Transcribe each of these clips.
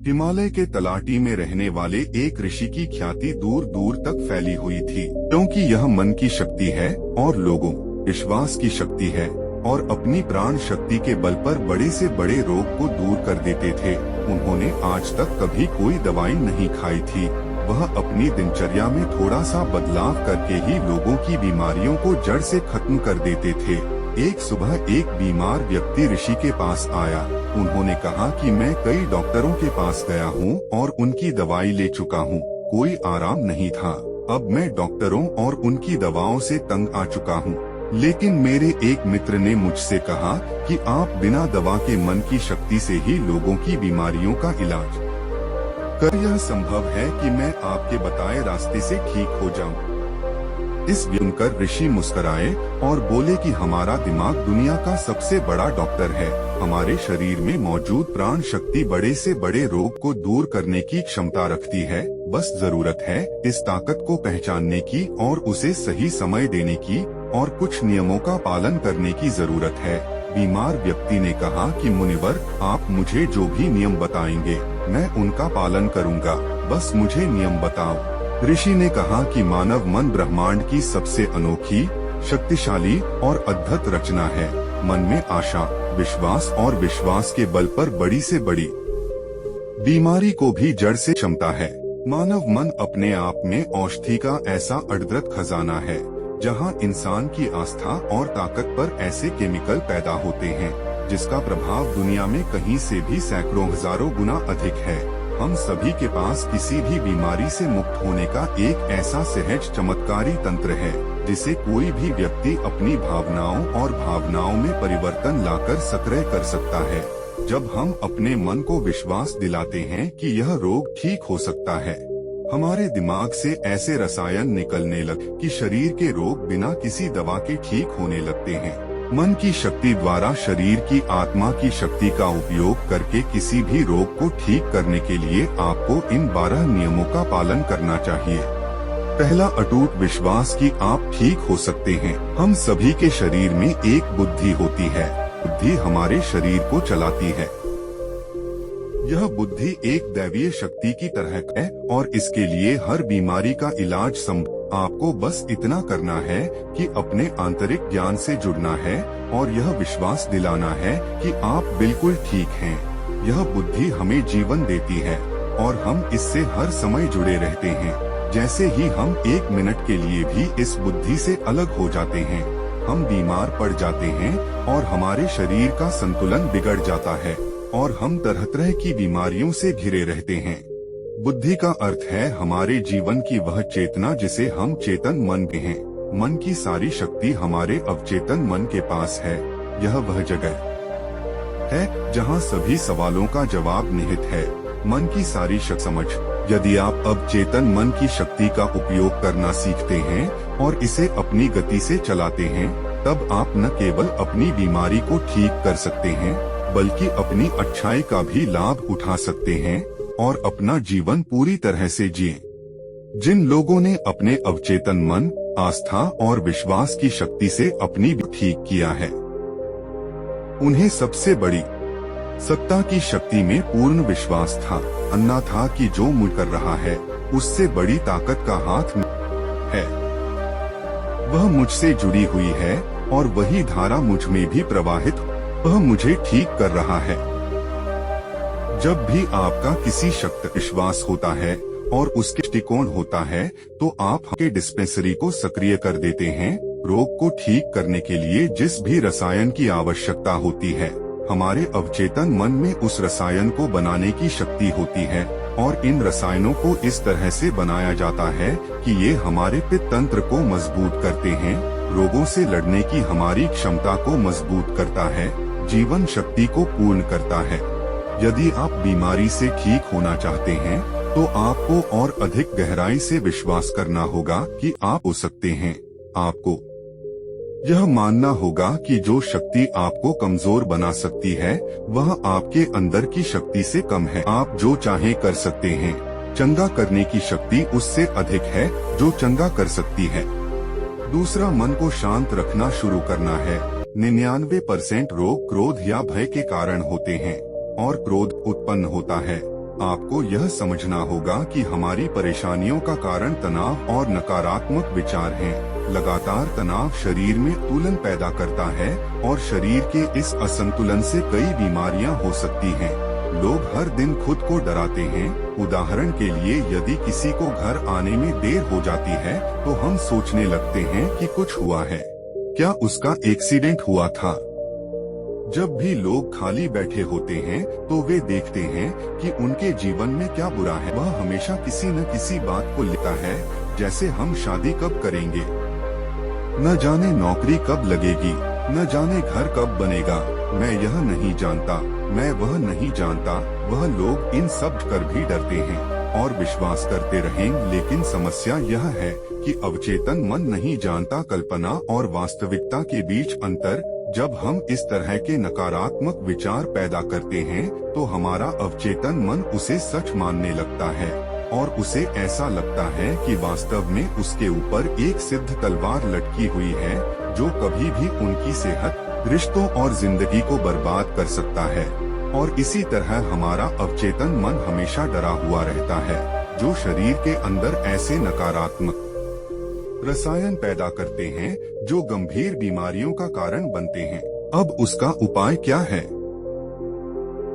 हिमालय के तलाटी में रहने वाले एक ऋषि की ख्याति दूर दूर तक फैली हुई थी, क्योंकि यह मन की शक्ति है और लोगों विश्वास की शक्ति है और अपनी प्राण शक्ति के बल पर बड़े से बड़े रोग को दूर कर देते थे। उन्होंने आज तक कभी कोई दवाई नहीं खाई थी। वह अपनी दिनचर्या में थोड़ा सा बदलाव करके ही लोगों की बीमारियों को जड़ से खत्म कर देते थे। एक सुबह एक बीमार व्यक्ति ऋषि के पास आया। उन्होंने कहा कि मैं कई डॉक्टरों के पास गया हूँ और उनकी दवाई ले चुका हूँ, कोई आराम नहीं था। अब मैं डॉक्टरों और उनकी दवाओं से तंग आ चुका हूँ। लेकिन मेरे एक मित्र ने मुझसे कहा कि आप बिना दवा के मन की शक्ति से ही लोगों की बीमारियों का इलाज कर, यह संभव है कि मैं आपके बताए रास्ते से ठीक हो जाऊं। इस सुनकर ऋषि मुस्कुराए और बोले कि हमारा दिमाग दुनिया का सबसे बड़ा डॉक्टर है। हमारे शरीर में मौजूद प्राण शक्ति बड़े से बड़े रोग को दूर करने की क्षमता रखती है। बस जरूरत है इस ताकत को पहचानने की और उसे सही समय देने की, और कुछ नियमों का पालन करने की जरूरत है। बीमार व्यक्ति ने कहा कि मुनिवर, आप मुझे जो भी नियम बताएंगे मैं उनका पालन करूंगा, बस मुझे नियम बताओ। ऋषि ने कहा कि मानव मन ब्रह्मांड की सबसे अनोखी, शक्तिशाली और अद्भुत रचना है। मन में आशा, विश्वास और विश्वास के बल पर बड़ी से बड़ी बीमारी को भी जड़ से क्षमता है। मानव मन अपने आप में औषधि का ऐसा अद्भुत खजाना है, जहां इंसान की आस्था और ताकत पर ऐसे केमिकल पैदा होते हैं जिसका प्रभाव दुनिया में कहीं से भी सैकड़ों हजारों गुना अधिक है। हम सभी के पास किसी भी बीमारी से मुक्त होने का एक ऐसा सहज चमत्कारी तंत्र है जिसे कोई भी व्यक्ति अपनी भावनाओं में परिवर्तन लाकर सक्रिय कर सकता है। जब हम अपने मन को विश्वास दिलाते हैं कि यह रोग ठीक हो सकता है, हमारे दिमाग से ऐसे रसायन निकलने लग कि शरीर के रोग बिना किसी दवा के ठीक होने लगते हैं। मन की शक्ति द्वारा शरीर की आत्मा की शक्ति का उपयोग करके किसी भी रोग को ठीक करने के लिए आपको इन 12 नियमों का पालन करना चाहिए। पहला, अटूट विश्वास कि आप ठीक हो सकते हैं। हम सभी के शरीर में एक बुद्धि होती है। बुद्धि हमारे शरीर को चलाती है। यह बुद्धि एक दैवीय शक्ति की तरह है और इसके लिए हर बीमारी का इलाज संभव। आपको बस इतना करना है कि अपने आंतरिक ज्ञान से जुड़ना है और यह विश्वास दिलाना है कि आप बिल्कुल ठीक हैं। यह बुद्धि हमें जीवन देती है और हम इससे हर समय जुड़े रहते हैं। जैसे ही हम एक मिनट के लिए भी इस बुद्धि से अलग हो जाते हैं, हम बीमार पड़ जाते हैं और हमारे शरीर का संतुलन बिगड़ जाता है और हम तरह तरह की बीमारियों से घिरे रहते हैं। बुद्धि का अर्थ है हमारे जीवन की वह चेतना जिसे हम चेतन मन कहते हैं। मन की सारी शक्ति हमारे अवचेतन मन के पास है। यह वह जगह है जहां सभी सवालों का जवाब निहित है। मन की सारी शक्ति समझ। यदि आप अवचेतन मन की शक्ति का उपयोग करना सीखते हैं और इसे अपनी गति से चलाते हैं, तब आप न केवल अपनी बीमारी को ठीक कर सकते हैं, बल्कि अपनी अच्छाई का भी लाभ उठा सकते हैं और अपना जीवन पूरी तरह से जिए। जिन लोगों ने अपने अवचेतन मन, आस्था और विश्वास की शक्ति से अपनी ठीक किया है, उन्हें सबसे बड़ी सत्ता की शक्ति में पूर्ण विश्वास था। अन्ना था कि जो मुझ कर रहा है उससे बड़ी ताकत का हाथ में है। वह मुझसे जुड़ी हुई है और वही धारा मुझ में भी प्रवाहित, वह मुझे ठीक कर रहा है। जब भी आपका किसी शक्ति विश्वास होता है और उसके दृष्टिकोण होता है, तो आप के डिस्पेंसरी को सक्रिय कर देते हैं। रोग को ठीक करने के लिए जिस भी रसायन की आवश्यकता होती है, हमारे अवचेतन मन में उस रसायन को बनाने की शक्ति होती है और इन रसायनों को इस तरह से बनाया जाता है कि ये हमारे पित्त तंत्र को मजबूत करते हैं, रोगों से लड़ने की हमारी क्षमता को मजबूत करता है, जीवन शक्ति को पूर्ण करता है। यदि आप बीमारी से ठीक होना चाहते हैं, तो आपको और अधिक गहराई से विश्वास करना होगा कि आप हो सकते हैं। आपको यह मानना होगा कि जो शक्ति आपको कमजोर बना सकती है, वह आपके अंदर की शक्ति से कम है। आप जो चाहे कर सकते हैं। चंगा करने की शक्ति उससे अधिक है जो चंगा कर सकती है। दूसरा, मन को शांत रखना शुरू करना है। 99% रोग क्रोध या भय के कारण होते हैं और क्रोध उत्पन्न होता है आपको यह समझना होगा कि हमारी परेशानियों का कारण तनाव और नकारात्मक विचार हैं। लगातार तनाव शरीर में संतुलन पैदा करता है और शरीर के इस असंतुलन से कई बीमारियां हो सकती हैं। लोग हर दिन खुद को डराते हैं। उदाहरण के लिए, यदि किसी को घर आने में देर हो जाती है तो हम सोचने लगते हैं कि कुछ हुआ है, क्या उसका एक्सीडेंट हुआ था। जब भी लोग खाली बैठे होते हैं तो वे देखते हैं कि उनके जीवन में क्या बुरा है। वह हमेशा किसी न किसी बात को लेता है, जैसे हम शादी कब करेंगे, न जाने नौकरी कब लगेगी, न जाने घर कब बनेगा, मैं यह नहीं जानता, मैं वह नहीं जानता। वह लोग इन सब कर भी डरते हैं और विश्वास करते रहें। लेकिन समस्या यह है कि अवचेतन मन नहीं जानता कल्पना और वास्तविकता के बीच अंतर। जब हम इस तरह के नकारात्मक विचार पैदा करते हैं तो हमारा अवचेतन मन उसे सच मानने लगता है और उसे ऐसा लगता है कि वास्तव में उसके ऊपर एक सिद्ध तलवार लटकी हुई है जो कभी भी उनकी सेहत, रिश्तों और जिंदगी को बर्बाद कर सकता है। और इसी तरह हमारा अवचेतन मन हमेशा डरा हुआ रहता है, जो शरीर के अंदर ऐसे नकारात्मक रसायन पैदा करते हैं जो गंभीर बीमारियों का कारण बनते हैं। अब उसका उपाय क्या है?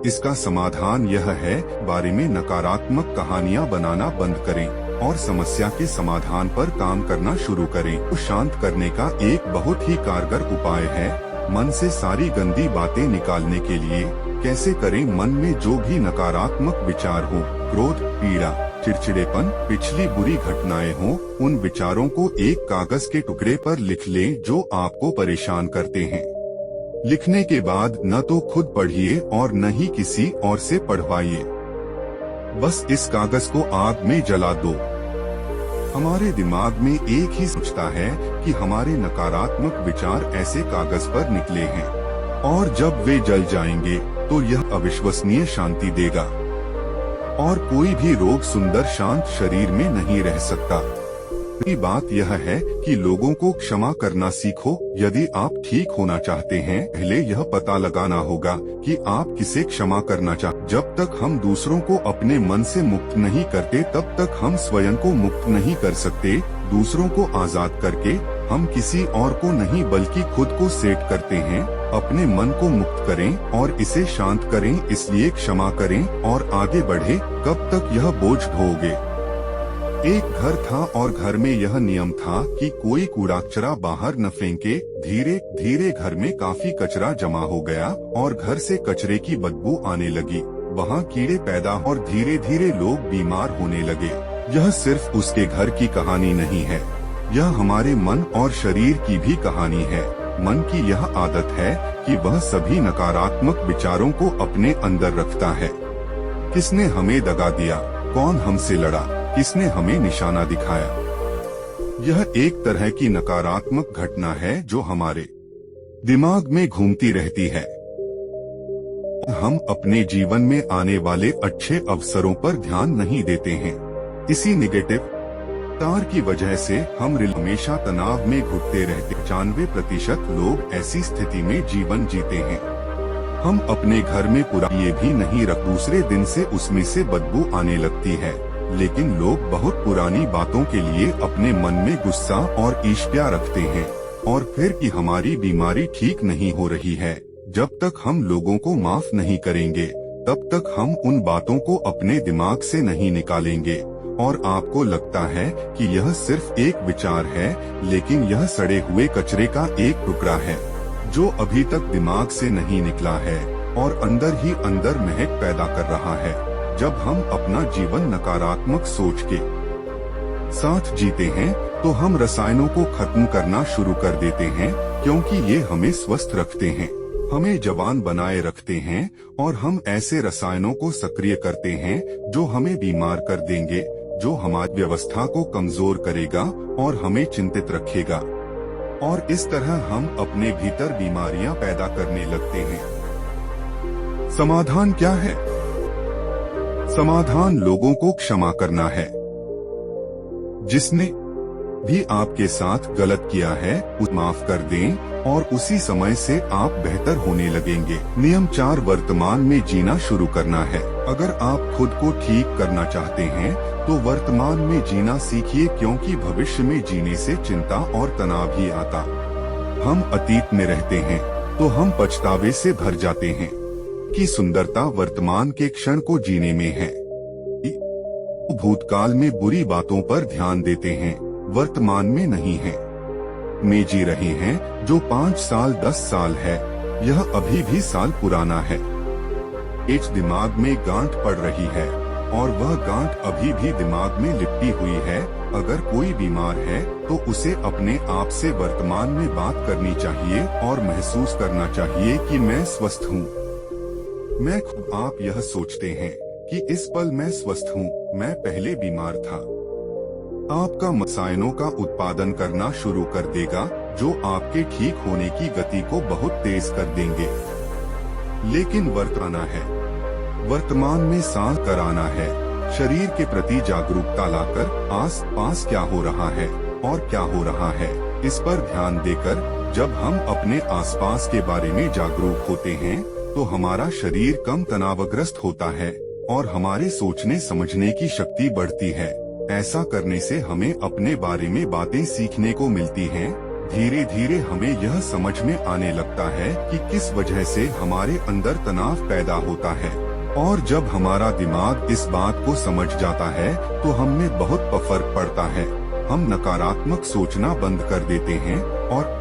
इसका समाधान यह है, बारे में नकारात्मक कहानियां बनाना बंद करें और समस्या के समाधान पर काम करना शुरू करें। तो शांत करने का एक बहुत ही कारगर उपाय है मन से सारी गंदी बातें निकालने के लिए। कैसे करें? मन में जो भी नकारात्मक विचार हो, क्रोध, पीड़ा, चिड़चिड़ेपन, पिछली बुरी घटनाएं हों, उन विचारों को एक कागज के टुकड़े पर लिख लें जो आपको परेशान करते हैं। लिखने के बाद न तो खुद पढ़िए और न ही किसी और से पढ़वाइए। बस इस कागज को आग में जला दो। हमारे दिमाग में एक ही सोचता है कि हमारे नकारात्मक विचार ऐसे कागज पर निकले हैं और जब वे जल जाएंगे तो यह अविश्वसनीय शांति देगा और कोई भी रोग सुंदर शांत शरीर में नहीं रह सकता। बात यह है कि लोगों को क्षमा करना सीखो। यदि आप ठीक होना चाहते हैं, पहले यह पता लगाना होगा कि आप किसे क्षमा करना चाहते। जब तक हम दूसरों को अपने मन से मुक्त नहीं करते, तब तक हम स्वयं को मुक्त नहीं कर सकते। दूसरों को आजाद करके हम किसी और को नहीं बल्कि खुद को सेट करते हैं। अपने मन को मुक्त करें और इसे शांत करें। इसलिए क्षमा करें और आगे बढ़े। कब तक यह बोझ ढोओगे? एक घर था और घर में यह नियम था कि कोई कूड़ा कचरा बाहर न फेंके। धीरे धीरे घर में काफी कचरा जमा हो गया और घर से कचरे की बदबू आने लगी। वहाँ कीड़े पैदा और धीरे धीरे लोग बीमार होने लगे। यह सिर्फ उसके घर की कहानी नहीं है, यह हमारे मन और शरीर की भी कहानी है। मन की यह आदत है कि वह सभी नकारात्मक विचारों को अपने अंदर रखता है। किसने हमें दगा दिया? कौन हमसे लड़ा? किसने हमें निशाना दिखाया? यह एक तरह की नकारात्मक घटना है जो हमारे दिमाग में घूमती रहती है। हम अपने जीवन में आने वाले अच्छे अवसरों पर ध्यान नहीं देते हैं। इसी नेगेटिव तार की वजह से हम हमेशा तनाव में घुटते रहते। 95% लोग ऐसी स्थिति में जीवन जीते हैं। हम अपने घर में ये भी नहीं रख, दूसरे दिन से उसमें से बदबू आने लगती है। लेकिन लोग बहुत पुरानी बातों के लिए अपने मन में गुस्सा और ईर्ष्या रखते हैं और फिर कि हमारी बीमारी ठीक नहीं हो रही है। जब तक हम लोगों को माफ नहीं करेंगे, तब तक हम उन बातों को अपने दिमाग से नहीं निकालेंगे। और आपको लगता है कि यह सिर्फ एक विचार है, लेकिन यह सड़े हुए कचरे का एक टुकड़ा है जो अभी तक दिमाग से नहीं निकला है और अंदर ही अंदर महक पैदा कर रहा है। जब हम अपना जीवन नकारात्मक सोच के साथ जीते हैं तो हम रसायनों को खत्म करना शुरू कर देते हैं, क्योंकि ये हमें स्वस्थ रखते हैं, हमें जवान बनाए रखते हैं और हम ऐसे रसायनों को सक्रिय करते हैं जो हमें बीमार कर देंगे, जो हमारी व्यवस्था को कमजोर करेगा और हमें चिंतित रखेगा। और इस तरह हम अपने भीतर बीमारियां पैदा करने लगते हैं। समाधान क्या है? समाधान लोगों को क्षमा करना है। जिसने भी आपके साथ गलत किया है उसे माफ कर दें और उसी समय से आप बेहतर होने लगेंगे। नियम 4, वर्तमान में जीना शुरू करना है। अगर आप खुद को ठीक करना चाहते हैं तो वर्तमान में जीना सीखिए, क्योंकि भविष्य में जीने से चिंता और तनाव ही आता। हम अतीत में रहते हैं तो हम पछतावे से भर जाते हैं कि सुंदरता वर्तमान के क्षण को जीने में है। भूतकाल में बुरी बातों पर ध्यान देते हैं, वर्तमान में नहीं है। में जी रहे हैं जो 5 साल 10 साल है, यह अभी भी साल पुराना है। एक दिमाग में गांठ पड़ रही है और वह गांठ अभी भी दिमाग में लिपटी हुई है। अगर कोई बीमार है तो उसे अपने आप से वर्तमान में बात करनी चाहिए और महसूस करना चाहिए कि मैं स्वस्थ हूँ। आप यह सोचते हैं कि इस पल मैं स्वस्थ हूँ, मैं पहले बीमार था। आपका मसायनों का उत्पादन करना शुरू कर देगा जो आपके ठीक होने की गति को बहुत तेज कर देंगे। लेकिन वर्तमान में सांस कराना है, शरीर के प्रति जागरूकता लाकर आस पास क्या हो रहा है और क्या हो रहा है इस पर ध्यान देकर जब हम अपने आसपास के बारे में जागरूक होते हैं तो हमारा शरीर कम तनावग्रस्त होता है और हमारे सोचने समझने की शक्ति बढ़ती है। ऐसा करने से हमें अपने बारे में बातें सीखने को मिलती हैं। धीरे धीरे हमें यह समझ में आने लगता है कि किस वजह से हमारे अंदर तनाव पैदा होता है, और जब हमारा दिमाग इस बात को समझ जाता है तो हम में बहुत फर्क पड़ता है। हम नकारात्मक सोचना बंद कर देते हैं और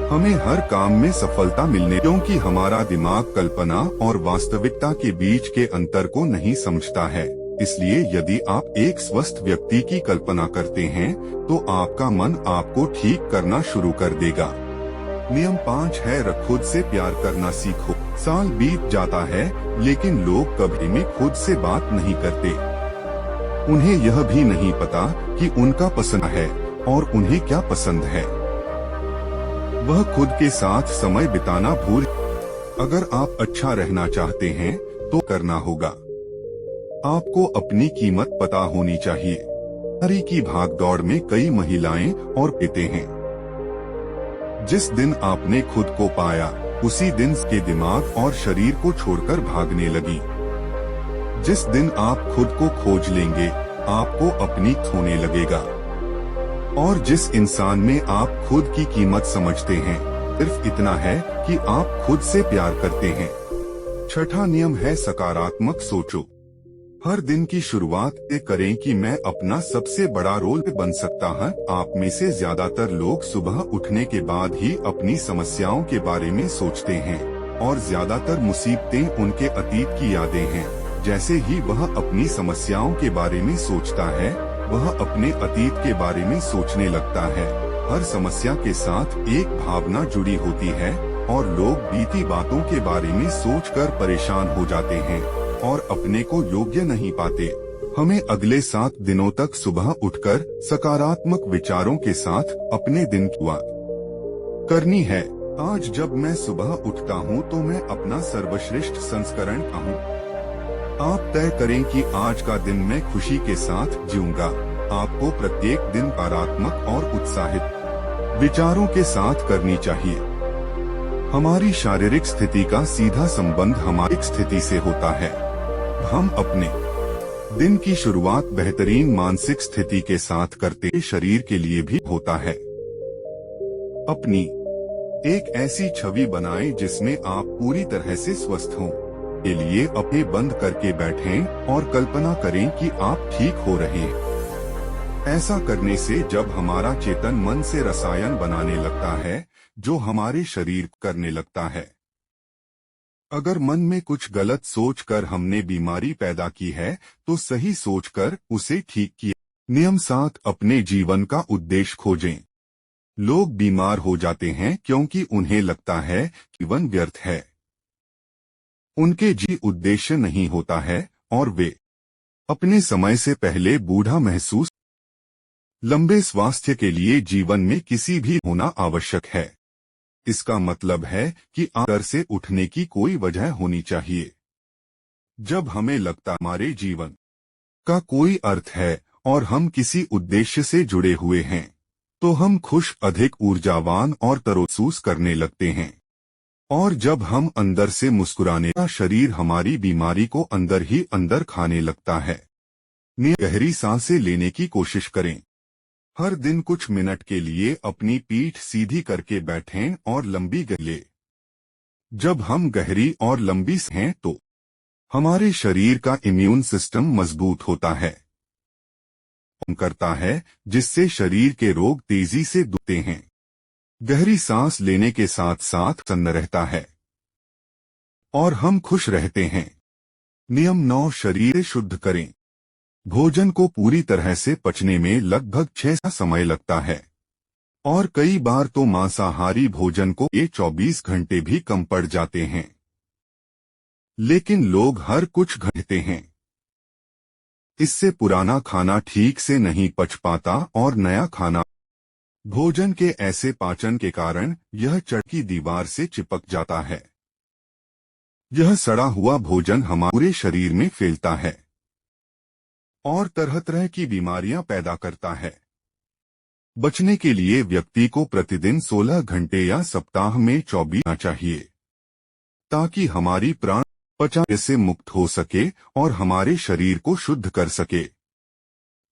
हमें हर काम में सफलता मिलने, क्योंकि हमारा दिमाग कल्पना और वास्तविकता के बीच के अंतर को नहीं समझता है। इसलिए यदि आप एक स्वस्थ व्यक्ति की कल्पना करते हैं तो आपका मन आपको ठीक करना शुरू कर देगा। नियम 5 है, खुद से प्यार करना सीखो। साल बीत जाता है लेकिन लोग कभी भी खुद से बात नहीं करते। उन्हें यह भी नहीं पता कि उनका पसंद है और उन्हें क्या पसंद है। वह खुद के साथ समय बिताना भूल। अगर आप अच्छा रहना चाहते हैं तो करना होगा। आपको अपनी कीमत पता होनी चाहिए। हरी की भागदौड़ में कई महिलाएं और पिते हैं। जिस दिन आपने खुद को पाया उसी दिन के दिमाग और शरीर को छोड़कर भागने लगी। जिस दिन आप खुद को खोज लेंगे आपको अपनी खोने लगेगा। और जिस इंसान में आप खुद की कीमत समझते हैं, सिर्फ इतना है कि आप खुद से प्यार करते हैं। छठा नियम है, सकारात्मक सोचो। हर दिन की शुरुआत ये करें कि मैं अपना सबसे बड़ा रोल बन सकता हूँ। आप में से ज्यादातर लोग सुबह उठने के बाद ही अपनी समस्याओं के बारे में सोचते हैं और ज्यादातर मुसीबतें उनके अतीत की यादें हैं। जैसे ही वह अपनी समस्याओं के बारे में सोचता है वह अपने अतीत के बारे में सोचने लगता है। हर समस्या के साथ एक भावना जुड़ी होती है और लोग बीती बातों के बारे में सोचकर परेशान हो जाते हैं और अपने को योग्य नहीं पाते। हमें अगले 7 दिनों तक सुबह उठकर सकारात्मक विचारों के साथ अपने दिन की शुरुआत करनी है। आज जब मैं सुबह उठता हूँ तो मैं अपना सर्वश्रेष्ठ संस्करण हूँ। आप तय करें कि आज का दिन मैं खुशी के साथ जीऊंगा। आपको प्रत्येक दिन सकारात्मक और उत्साहित विचारों के साथ करनी चाहिए। हमारी शारीरिक स्थिति का सीधा संबंध हमारी स्थिति से होता है। हम अपने दिन की शुरुआत बेहतरीन मानसिक स्थिति के साथ करते शरीर के लिए भी होता है। अपनी एक ऐसी छवि बनाएं जिसमें आप पूरी तरह से स्वस्थ हों। के लिए अपने बंद करके बैठें और कल्पना करें कि आप ठीक हो रहे हैं। ऐसा करने से जब हमारा चेतन मन से रसायन बनाने लगता है जो हमारे शरीर करने लगता है। अगर मन में कुछ गलत सोचकर हमने बीमारी पैदा की है तो सही सोचकर उसे ठीक किया। नियम 7, अपने जीवन का उद्देश्य खोजें। लोग बीमार हो जाते हैं क्योंकि उन्हें लगता है कि जीवन व्यर्थ है। उनके उद्देश्य नहीं होता है और वे अपने समय से पहले बूढ़ा महसूस। लंबे स्वास्थ्य के लिए जीवन में किसी भी होना आवश्यक है। इसका मतलब है कि आकर से उठने की कोई वजह होनी चाहिए। जब हमें लगता हमारे जीवन का कोई अर्थ है और हम किसी उद्देश्य से जुड़े हुए हैं तो हम खुश, अधिक ऊर्जावान और तरोताजा करने लगते हैं। और जब हम अंदर से मुस्कुराने का शरीर हमारी बीमारी को अंदर ही अंदर खाने लगता है। गहरी सांसें लेने की कोशिश करें। हर दिन कुछ मिनट के लिए अपनी पीठ सीधी करके बैठें और लंबी गले। जब हम गहरी और लंबी हैं तो हमारे शरीर का इम्यून सिस्टम मजबूत होता है, करता है, जिससे शरीर के रोग तेजी से दूरते हैं। गहरी सांस लेने के साथ साथ प्रसन्न रहता है और हम खुश रहते हैं। नियम 9, शरीर शुद्ध करें। भोजन को पूरी तरह से पचने में लगभग 6 समय लगता है और कई बार तो मांसाहारी भोजन को 24 घंटे भी कम पड़ जाते हैं। लेकिन लोग हर कुछ घंटे हैं। इससे पुराना खाना ठीक से नहीं पच पाता और नया खाना भोजन के ऐसे पाचन के कारण यह चटकी दीवार से चिपक जाता है। यह सड़ा हुआ भोजन हमारे शरीर में फैलता है और तरह तरह की बीमारियां पैदा करता है। बचने के लिए व्यक्ति को प्रतिदिन 16 घंटे या सप्ताह में 24 चाहिए, ताकि हमारी प्राण पचन से मुक्त हो सके और हमारे शरीर को शुद्ध कर सके,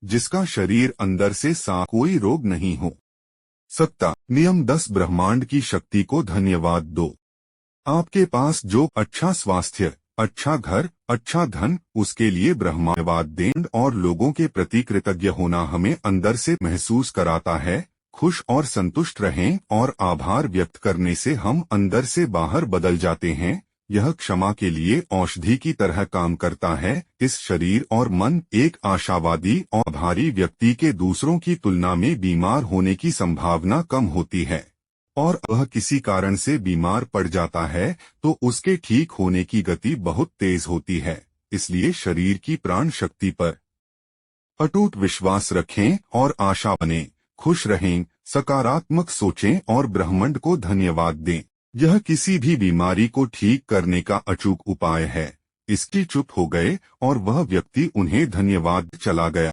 जिसका शरीर अंदर से साफ, कोई रोग नहीं हो सकता। नियम 10, ब्रह्मांड की शक्ति को धन्यवाद दो। आपके पास जो अच्छा स्वास्थ्य, अच्छा घर, अच्छा धन, उसके लिए ब्रह्मांड दें और लोगों के प्रति कृतज्ञ होना हमें अंदर से महसूस कराता है। खुश और संतुष्ट रहें और आभार व्यक्त करने से हम अंदर से बाहर बदल जाते हैं। यह क्षमा के लिए औषधि की तरह काम करता है। इस शरीर और मन एक आशावादी और आभारी व्यक्ति के दूसरों की तुलना में बीमार होने की संभावना कम होती है, और वह किसी कारण से बीमार पड़ जाता है तो उसके ठीक होने की गति बहुत तेज होती है। इसलिए शरीर की प्राण शक्ति पर अटूट विश्वास रखें और आशा बनें, खुश रहें, सकारात्मक सोचें और ब्रह्मांड को धन्यवाद दें। यह किसी भी बीमारी को ठीक करने का अचूक उपाय है। इसकी चुप हो गए और वह व्यक्ति उन्हें धन्यवाद चला गया।